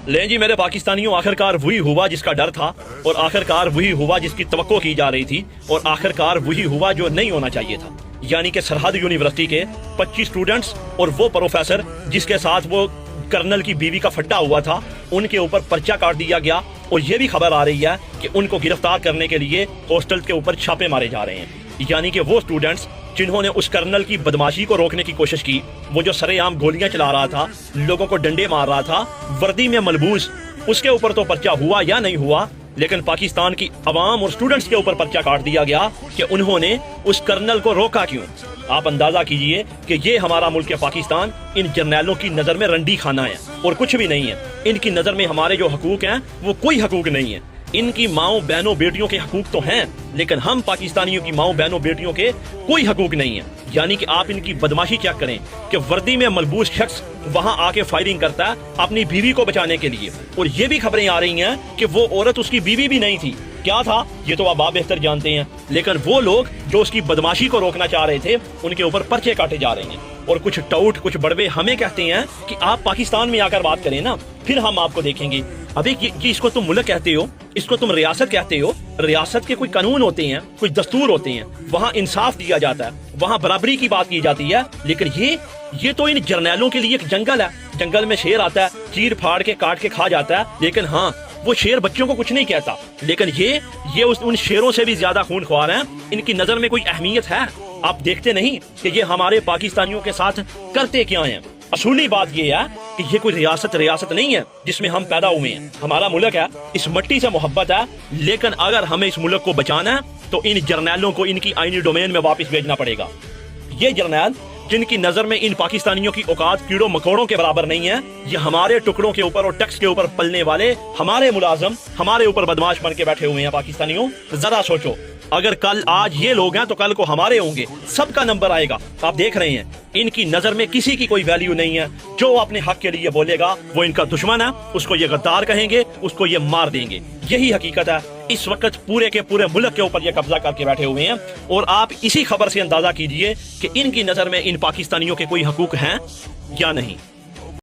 लें जी मेरे पाकिस्तानियों, आखिरकार वही हुआ जिसका डर था, और आखिरकार वही हुआ जिसकी तवक्को की जा रही थी, और आखिरकार वही हुआ जो नहीं होना चाहिए था। यानी कि सरहद यूनिवर्सिटी के 25 स्टूडेंट्स और वो प्रोफेसर जिसके साथ वो कर्नल की बीवी का फट्टा हुआ था, उनके ऊपर पर्चा काट दिया गया। और ये भी खबर आ रही है कि उनको गिरफ्तार करने के लिए हॉस्टल के ऊपर छापे मारे जा रहे हैं। यानी कि वो स्टूडेंट्स जिन्होंने उस कर्नल की बदमाशी को रोकने की कोशिश की, वो जो सरेआम गोलियां चला रहा था, लोगों को डंडे मार रहा था, वर्दी में मलबूस, उसके ऊपर तो पर्चा हुआ या नहीं हुआ, लेकिन पाकिस्तान की अवाम और स्टूडेंट्स के ऊपर पर्चा काट दिया गया कि उन्होंने उस कर्नल को रोका क्यों। आप अंदाजा कीजिए कि ये हमारा मुल्क है पाकिस्तान, इन जर्नैलों की नज़र में रंडी खाना है और कुछ भी नहीं है। इनकी नज़र में हमारे जो हकूक हैं वो कोई हकूक नहीं है। इनकी माओ बहनों बेटियों के हकूक तो हैं, लेकिन हम पाकिस्तानियों की माओ बहनों बेटियों के कोई हकूक नहीं है। यानी कि आप इनकी बदमाशी चेक करें कि वर्दी में मलबूस शख्स वहां आके फायरिंग करता है अपनी बीवी को बचाने के लिए, और ये भी खबरें आ रही हैं कि वो औरत उसकी बीवी भी नहीं थी। क्या था ये तो आप बेहतर जानते हैं, लेकिन वो लोग जो उसकी बदमाशी को रोकना चाह रहे थे, उनके ऊपर पर्चे काटे जा रहे हैं। और कुछ टाउट, कुछ बड़वे हमें कहते हैं कि आप पाकिस्तान में आकर बात करें ना, फिर हम आपको देखेंगे। अबे ये इसको तुम मुल्क कहते हो, इसको तुम रियासत कहते हो। रियासत के कोई कानून होते हैं, कुछ दस्तूर होते हैं, वहाँ इंसाफ दिया जाता है, वहाँ बराबरी की बात की जाती है। लेकिन ये तो इन जर्नैलों के लिए एक जंगल है। जंगल में शेर आता है, चीर फाड़ के काट के खा जाता है, लेकिन हाँ, वो शेर बच्चों को कुछ नहीं कहता। लेकिन ये उन शेरों से भी ज्यादा खूनख्वार हैं। इनकी नजर में कोई अहमियत है? आप देखते नहीं कि ये हमारे पाकिस्तानियों के साथ करते क्या हैं? असूली बात ये है कि ये कोई रियासत नहीं है जिसमें हम पैदा हुए हैं। हमारा मुल्क है, इस मिट्टी से मोहब्बत है, लेकिन अगर हमें इस मुल्क को बचाना है तो इन जर्नैलों को इनकी आईनी डोमेन में वापस भेजना पड़ेगा। ये जर्नैल जिनकी नजर में इन पाकिस्तानियों की औकात कीड़ों मकोड़ों के बराबर नहीं है, ये हमारे टुकड़ों के ऊपर और टैक्स के ऊपर पलने वाले हमारे मुलाजम हमारे ऊपर बदमाश बन के बैठे हुए हैं। पाकिस्तानियों, जरा सोचो, अगर कल आज ये लोग हैं तो कल को हमारे होंगे, सबका नंबर आएगा। आप देख रहे हैं, इनकी नजर में किसी की कोई वैल्यू नहीं है। जो अपने हक के लिए बोलेगा वो इनका दुश्मन है, उसको ये गद्दार कहेंगे, उसको ये मार देंगे। यही हकीकत है। इस वक्त पूरे के पूरे मुल्क के ऊपर ये कब्जा करके बैठे हुए हैं, और आप इसी खबर से अंदाजा कीजिए कि इनकी नजर में इन पाकिस्तानियों के कोई हकूक हैं या नहीं।